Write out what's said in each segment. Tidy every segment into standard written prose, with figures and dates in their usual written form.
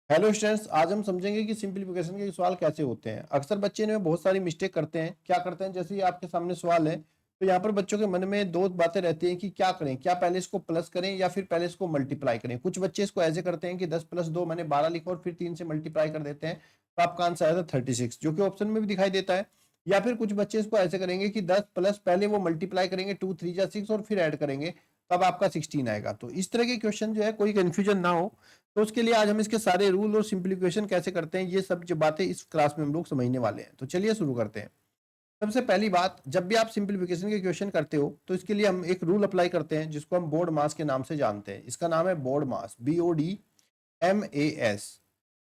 Hello students, आज हम समझेंगे कि सिंपलीफिकेशन के सवाल कैसे होते हैं। अक्सर बच्चे ने बहुत सारी मिस्टेक करते हैं। क्या करते हैं, जैसे ही आपके सामने सवाल है तो यहाँ पर बच्चों के मन में दो बातें रहती हैं कि क्या करें, क्या पहले इसको प्लस करें या फिर पहले इसको मल्टीप्लाई करें। कुछ बच्चे इसको ऐसे करते हैं कि 10 + 2 मैंने 12 लिखा और फिर 3 से मल्टीप्लाई कर देते हैं, तो आपका आंसर आया था 36, जो कि ऑप्शन में भी दिखाई देता है। या फिर कुछ बच्चे इसको ऐसे करेंगे कि 10 प्लस पहले वो मल्टीप्लाई करेंगे 2 3 जा 6 और फिर ऐड करेंगे, तब आपका 16 आएगा। तो इस तरह के क्वेश्चन जो है कोई कंफ्यूजन ना हो, तो उसके लिए आज हम इसके सारे रूल और सिंप्लीफिकेशन कैसे करते हैं, ये सब जो बातें इस क्लास में हम लोग समझने वाले हैं। तो चलिए शुरू करते हैं। सबसे पहली बात, जब भी आप सिंप्लीफिकेशन के क्वेश्चन करते हो तो इसके लिए हम एक रूल अप्लाई करते हैं जिसको हम बोर्ड मास के नाम से जानते हैं। इसका नाम है बोर्ड मास, BODMAS।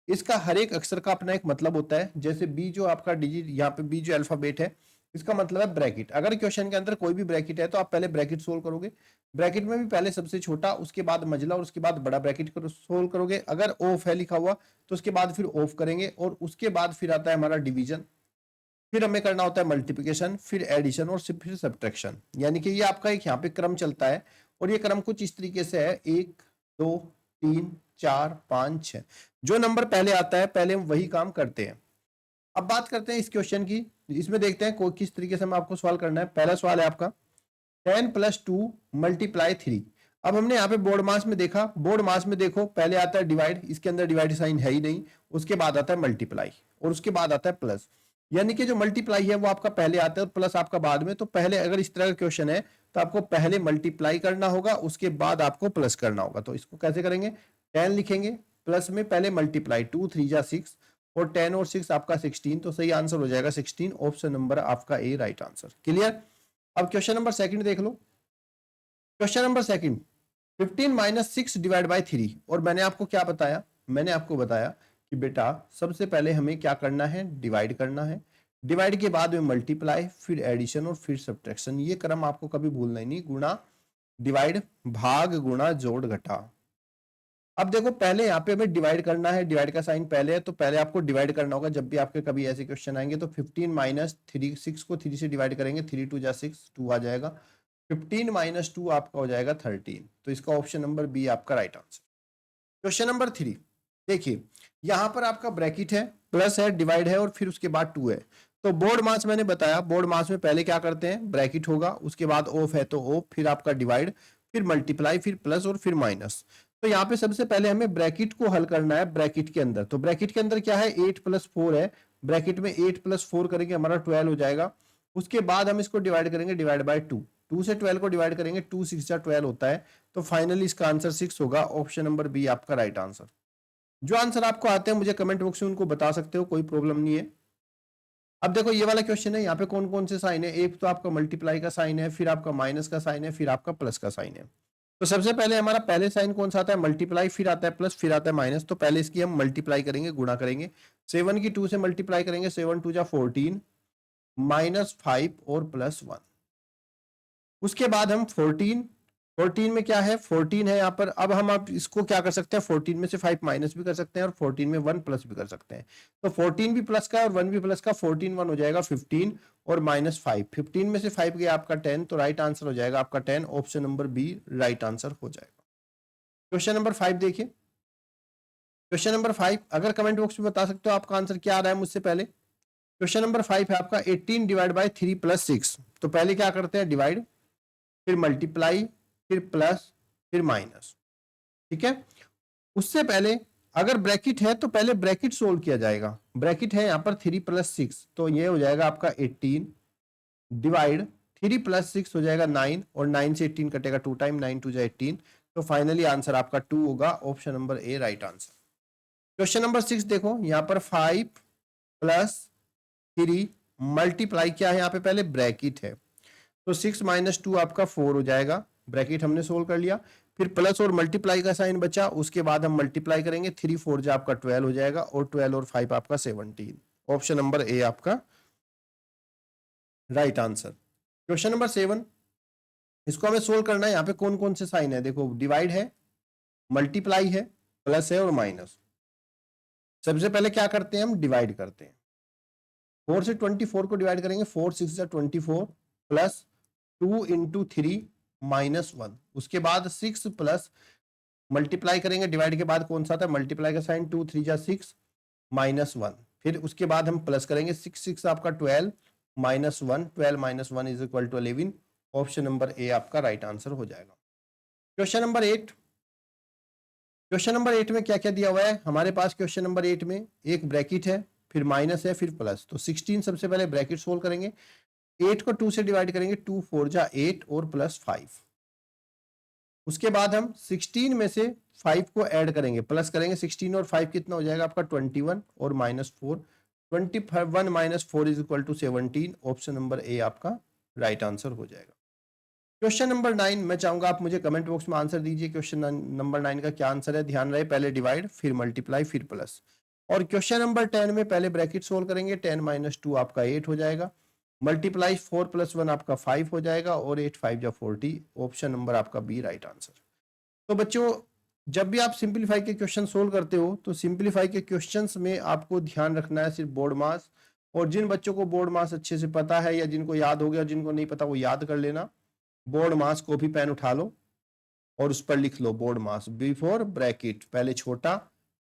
इसका हर एक अक्षर का अपना एक मतलब होता है। जैसे बी जो आपका डिजिट, यहाँ पे बी जो अल्फाबेट है, इसका मतलब है ब्रैकेट। अगर क्वेश्चन के अंदर कोई भी ब्रैकेट है तो आप पहले ब्रैकेट सोल्व करोगे। ब्रैकेट में भी पहले सबसे छोटा, उसके बाद मझला और उसके बाद बड़ा ब्रैकेट सोल्व करोगे। अगर ऑफ है लिखा हुआ तो उसके बाद फिर ऑफ करेंगे और उसके बाद फिर आता है हमारा डिवीजन। फिर हमें करना होता है मल्टीप्लिकेशन, फिर एडिशन और फिर सब्ट्रैक्शन। यानी कि ये आपका एक यहाँ पे क्रम चलता है और ये क्रम कुछ इस तरीके से है, 1 2 3 4 5 6। जो नंबर पहले आता है पहले हम वही काम करते हैं। अब बात करते हैं इस क्वेश्चन की। इसमें देखते हैं को किस तरीके से हमें आपको सवाल करना है। पहला सवाल है आपका 10 + 2 × 3। अब हमने यहाँ पे बोर्ड मास में देखा, बोर्ड मास में देखो पहले आता है डिवाइड, इसके अंदर डिवाइड साइन है ही नहीं। उसके बाद आता है मल्टीप्लाई और उसके बाद आता है प्लस। यानी कि जो मल्टीप्लाई है वो आपका पहले आता है और प्लस आपका बाद में। तो पहले अगर इस तरह का क्वेश्चन है तो आपको पहले मल्टीप्लाई करना होगा, उसके बाद आपको प्लस करना होगा। तो इसको कैसे करेंगे, 10 लिखेंगे, प्लस में पहले मल्टीप्लाई 2 3 जा 6 और 10 और 6 आपका 16। तो सही आंसर हो जाएगा 16, ऑप्शन नंबर आपका ए राइट आंसर। क्लियर। अब क्वेश्चन नंबर सेकंड देख लो। Question number second, 15 - 6 / 3। और मैंने आपको क्या बताया, मैंने आपको बताया कि बेटा सबसे पहले हमें क्या करना है, डिवाइड करना है। डिवाइड के बाद में मल्टीप्लाई, फिर एडिशन और फिर सब्ट्रैक्शन। ये क्रम आपको कभी भूलना ही नहीं, गुणा डिवाइड भाग गुणा जोड़ घटा। अब देखो पहले यहाँ पे हमें डिवाइड करना है, डिवाइड का साइन पहले है तो पहले आपको डिवाइड करना होगा। जब भी आपके कभी ऐसे क्वेश्चन आएंगे तो 15 - 3, 6 को 3 से डिवाइड करेंगे, 3 2 जा 6, 2 आ जाएगा। 15 - 2 आपका हो जाएगा 13। तो इसका ऑप्शन नंबर बी आपका राइट आंसर। क्वेश्चन नंबर 3 देखिए, यहां पर आपका ब्रैकेट है, प्लस है, डिवाइड है और फिर उसके बाद 2 है। तो बोर्ड मास मैंने बताया, बोर्ड मास में पहले क्या करते हैं, ब्रैकेट होगा, उसके बाद ऑफ है तो ऑफ, फिर आपका डिवाइड, फिर मल्टीप्लाई, फिर प्लस और फिर माइनस। तो यहाँ पे सबसे पहले हमें ब्रैकेट को हल करना है। ब्रैकेट के अंदर, तो ब्रैकेट के अंदर क्या है, 8 + 4 है। ब्रैकेट में 8 + 4 करेंगे हमारा 12 हो जाएगा। उसके बाद हम इसको डिवाइड करेंगे, डिवाइड बाय 2। 2 से 12 को डिवाइड करेंगे, 2 6 जा 12 होता है। तो फाइनली इसका आंसर 6 होगा, ऑप्शन नंबर बी आपका राइट आंसर। जो आंसर आपको आते हैं मुझे कमेंट बॉक्स में उनको बता सकते हो, कोई प्रॉब्लम नहीं है। अब देखो ये वाला क्वेश्चन है, यहाँ पे कौन कौन से साइन है। एक तो आपका मल्टीप्लाई का साइन है, फिर आपका माइनस का साइन है, फिर आपका प्लस का साइन है। तो सबसे पहले हमारा पहले साइन कौन सा आता है, मल्टीप्लाई, फिर आता है प्लस, फिर आता है माइनस। तो पहले इसकी हम मल्टीप्लाई करेंगे, गुणा करेंगे। 7 की 2 से मल्टीप्लाई करेंगे, 7 2 जा 14, -5 और +1। उसके बाद हम 14, 14 में क्या है, 14 है यहाँ पर। अब हम आप इसको क्या कर सकते हैं, 14 में से 5 माइनस भी कर सकते हैं और 14 में 1 प्लस भी कर सकते हैं। तो 14 भी प्लस का और 1 भी प्लस का, 14 1 हो जाएगा 15 और -5। 15 में से 5 गया आपका 10, तो राइट आंसर हो जाएगा आपका 10, option number B right answer हो जाएगा। क्वेश्चन नंबर 5 देखिए। क्वेश्चन नंबर 5 अगर कमेंट बॉक्स में बता सकते हो आपका आंसर क्या आ रहा है मुझसे पहले। क्वेश्चन नंबर 5 है आपका 18 / 3 + 6। तो पहले क्या करते हैं, डिवाइड, फिर मल्टीप्लाई, फिर प्लस, फिर माइनस। ठीक है। उससे पहले अगर ब्रैकेट है तो पहले ब्रैकेट सोल्व किया जाएगा। ब्रैकेट है यहाँ पर 3 + 6, तो ये हो जाएगा आपका 18 डिवाइड 3 + 6 हो जाएगा 9 और 9 से 18 कटेगा 2 टाइम, 9 2 जा 18। तो फाइनली आंसर आपका 2 होगा, ऑप्शन नंबर ए राइट आंसर। क्वेश्चन नंबर 6 देखो, यहाँ पर 5 + 3 मल्टीप्लाई क्या है, यहाँ पे पहले ब्रैकेट है तो 6 - 2 आपका 4 हो जाएगा। ब्रैकेट हमने सोल्व कर लिया। फिर प्लस और मल्टीप्लाई का साइन बचा, उसके बाद हम मल्टीप्लाई करेंगे, 3 4 जा आपका 12 हो जाएगा और 12 और 5 आपका 17। ऑप्शन नंबर ए आपका राइट आंसर। क्वेश्चन नंबर 7, इसको हमें सोल्व करना है। यहाँ पे कौन कौन से साइन है, देखो डिवाइड है, मल्टीप्लाई है, प्लस है और माइनस। सबसे पहले क्या करते हैं, हम डिवाइड करते हैं। 4 से 24 को डिवाइड करेंगे, 4 6 जा 24 प्लस 2 × 3 -1। उसके बाद 6 प्लस मल्टीप्लाई करेंगे, डिवाइड के बाद कौन सा था, मल्टीप्लाई का साइन, 2 3 जा 6 -1, फिर उसके बाद हम प्लस करेंगे, 6 6 आपका 12 -1, 12 -1 is equal to 11। Option number A आपका राइट आंसर हो जाएगा। क्वेश्चन नंबर 8, क्वेश्चन नंबर 8 में क्या क्या दिया हुआ है हमारे पास। क्वेश्चन नंबर 8 में एक ब्रैकेट है, फिर माइनस है, फिर प्लस। तो 16 सबसे पहले ब्रैकेट सोल्व करेंगे, 8 को 2 से डिवाइड करेंगे, 2 4 जा 8 और प्लस 5। उसके बाद हम 16 में से 5 को ऐड करेंगे, प्लस करेंगे, 16 और 5 कितना हो जाएगा आपका 21 और -4, 21 - 4 is equal to 17। Option number A आपका राइट आंसर हो जाएगा। क्वेश्चन नंबर 9, मैं चाहूंगा आप मुझे कमेंट बॉक्स में आंसर दीजिए। क्वेश्चन नंबर 9 का क्या आंसर है, ध्यान रहे पहले डिवाइड, फिर मल्टीप्लाई, फिर प्लस। और क्वेश्चन नंबर 10 में पहले ब्रैकेट सोल्व करेंगे, 10 - 2 आपका 8 हो जाएगा, मल्टीप्लाई 4 + 1 आपका 5 हो जाएगा, और 8 5 जा 40। ऑप्शन नंबर आपका बी राइट आंसर। तो बच्चों, जब भी आप सिंपलीफाई के क्वेश्चन सोल्व करते हो तो सिंपलीफाई के क्वेश्चंस में आपको ध्यान रखना है सिर्फ बोर्ड मास। और जिन बच्चों को बोर्ड मास अच्छे से पता है या जिनको याद हो गया, जिनको नहीं पता वो याद कर लेना। बोर्ड मास, कॉपी पेन उठा लो और उस पर लिख लो बोर्ड मास, बिफोर ब्रैकेट, पहले छोटा,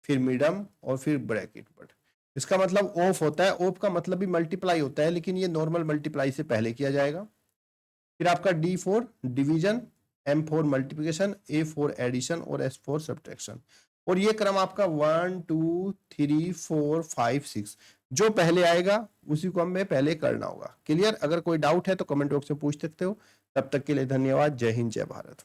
फिर मीडियम और फिर ब्रैकेट। बट इसका मतलब ऑफ होता है, ऑफ का मतलब भी मल्टीप्लाई होता है, लेकिन ये नॉर्मल मल्टीप्लाई से पहले किया जाएगा। फिर आपका D4 division, M4 multiplication, A4 addition और S4 सब्ट्रैक्शन। और ये क्रम आपका 1 2 3 4 5 6 जो पहले आएगा उसी को हमें पहले करना होगा। क्लियर? अगर कोई डाउट है तो कमेंट बॉक्स में पूछ सकते हो। तब तक के लिए धन्यवाद। जय हिंद, जय भारत।